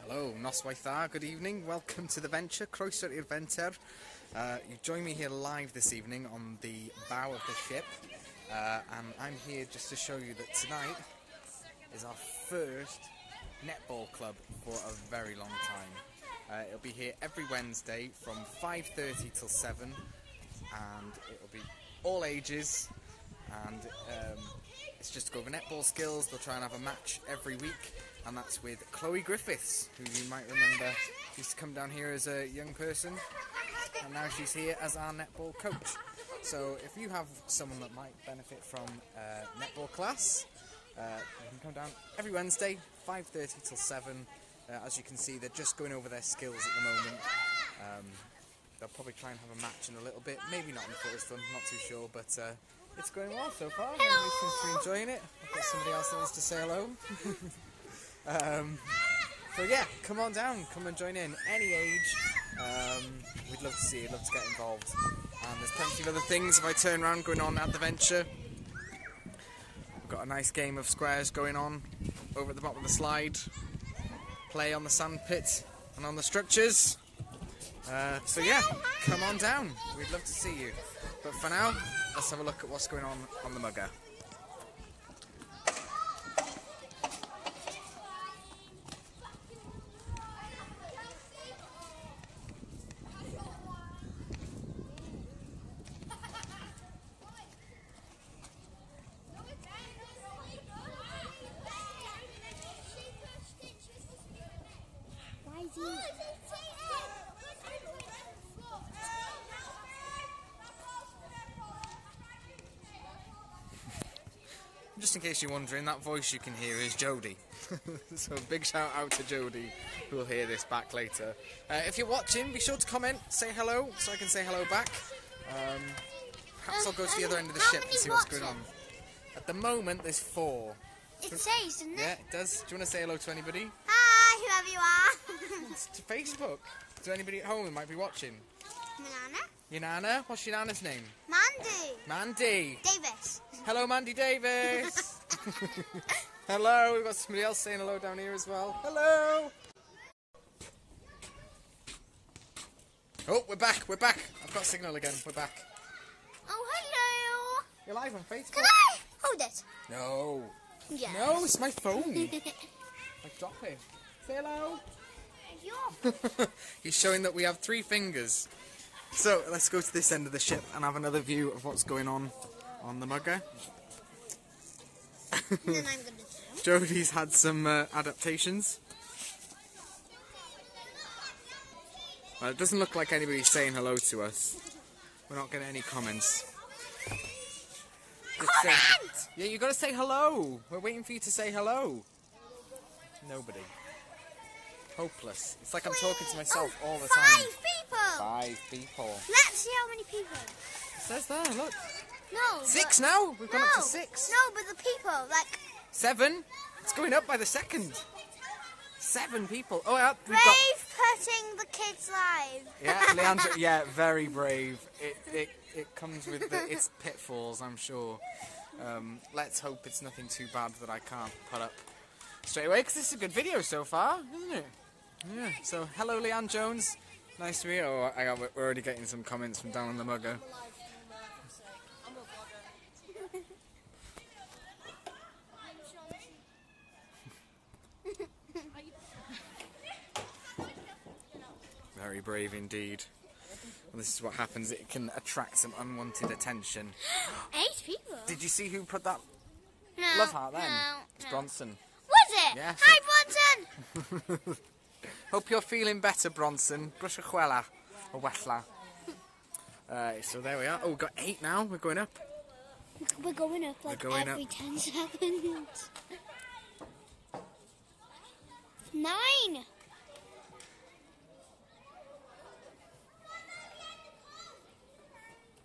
Hello, noswaith dda, good evening, welcome to the venture, croeso i'r Fenter. You join me here live this evening on the bow of the ship, and I'm here just to show you that tonight is our first netball club for a very long time. It'll be here every Wednesday from 5:30 till 7, and it'll be all ages, and it's just to go over netball skills. They'll try and have a match every week, and that's with Chloe Griffiths, who you might remember used to come down here as a young person, and now she's here as our netball coach. So if you have someone that might benefit from netball class, you can come down every Wednesday, 5:30 till 7. As you can see, they're just going over their skills at the moment. They'll probably try and have a match in a little bit, maybe not in the first one, not too sure, but it's going well so far. Everybody seems to be enjoying it. I've got somebody else that wants to say hello. So yeah, come on down, come and join in, any age. We'd love to see you, love to get involved. And there's plenty of other things, if I turn around, going on at the venture. We've got a nice game of squares going on over at the bottom of the slide. Play on the sand pit and on the structures. So yeah, come on down, we'd love to see you. But for now, let's have a look at what's going on the mugger. Just in case you're wondering, that voice you can hear is Jodie. So big shout out to Jodie, who will hear this back later. If you're watching, be sure to comment, say hello, so I can say hello back. Perhaps I'll go to the other end of the ship and see what's going on. At the moment, there's 4. It says, doesn't it? Yeah, it does. Do you want to say hello to anybody? Hi, whoever you are. It's to Facebook. To anybody at home who might be watching. My Nana. Your Nana? What's your Nana's name? Mandy. Mandy. Davis. Hello, Mandy Davis. Hello, we've got somebody else saying hello down here as well. Hello. Oh, we're back, we're back. I've got signal again, we're back. Oh, hello. You're live on Facebook. Can I hold it? No. Yes. No, it's my phone. Like, drop it. Say hello. He's showing that we have 3 fingers. So, let's go to this end of the ship and have another view of what's going on the mugger. And then I'm going to do. Jodie's had some adaptations. Well, it doesn't look like anybody's saying hello to us. We're not getting any comments. Comment! Yeah, you got to say hello. We're waiting for you to say hello. Nobody. Hopeless. It's like I'm talking to myself all the time. 5 people. Let's see how many people. It says there, look. No. 6 now? We've gone up to 6. No, but the people, like... 7? It's going up by the second. 7 people. Oh, yeah. Brave putting the kids live. Yeah, Leandro, yeah, very brave. It comes with its pitfalls, I'm sure. Let's hope it's nothing too bad that I can't put up straight away, because this is a good video so far, isn't it? Yeah, so hello Leanne Jones, nice to meet you. Oh, we're already getting some comments from down on the mugger. Very brave indeed. Well, this is what happens, it can attract some unwanted attention. 8 people? Did you see who put that No, love heart then? No, It's no. Bronson. Was it? Yeah, Hi, Bronson! Hope you're feeling better, Bronson. Brush a chwela. Or wetla. So there we are. Oh, we've got 8 now. We're going up. We're going up like every 10 seconds. 9!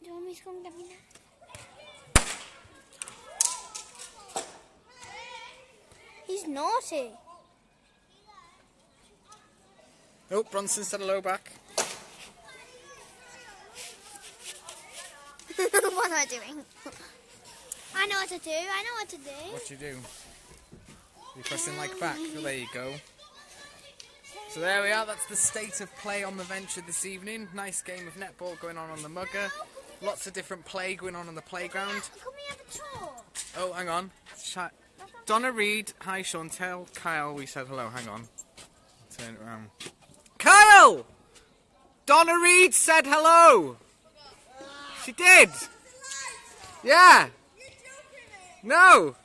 Do you want me to go and get me now? He's naughty. Oh, Bronson said hello back. What am I doing? I know what to do. I know what to do. What you do? You're pressing like back. Well, there you go. So there we are. That's the state of play on the venture this evening. Nice game of netball going on the mugger. Lots of different play going on the playground. Can we have a tour? Oh, hang on. Donna Reed. Hi, Sean. Tell Kyle we said hello. Hang on. Turn it around. Kyle! Donna Reed said hello. She did. Yeah. No.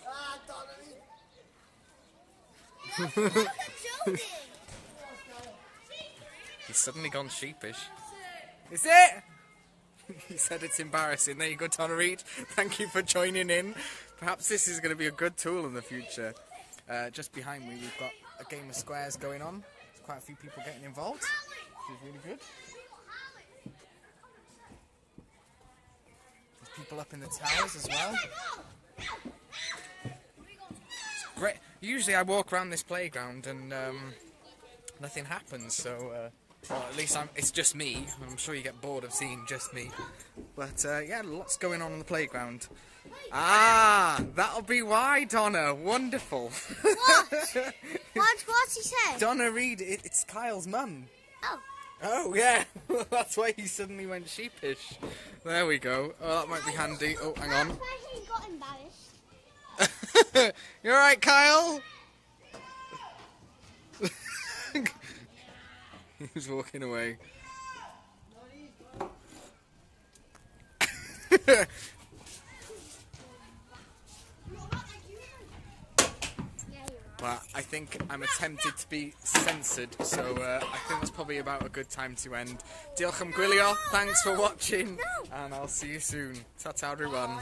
He's suddenly gone sheepish. Is it? He said it's embarrassing. There you go, Donna Reed. Thank you for joining in. Perhaps this is going to be a good tool in the future. Just behind me, we've got a game of squares going on. There's quite a few people getting involved, which is really good. There's people up in the towers as well. Great. Usually I walk around this playground and nothing happens, so well, at least it's just me. I'm sure you get bored of seeing just me. But yeah, lots going on the playground. Ah, that'll be why, Donna. Wonderful. What? What's he said? Donna Reed, it's Kyle's mum. Oh. Oh, yeah. That's why he suddenly went sheepish. There we go. Oh, that might be handy. Oh, hang on. That's why he got embarrassed. You alright, Kyle? He was walking away. Well, I think I'm tempted to be censored, so I think that's probably about a good time to end. Diolch am gwylio, thanks for watching, and I'll see you soon. Ta-ta everyone.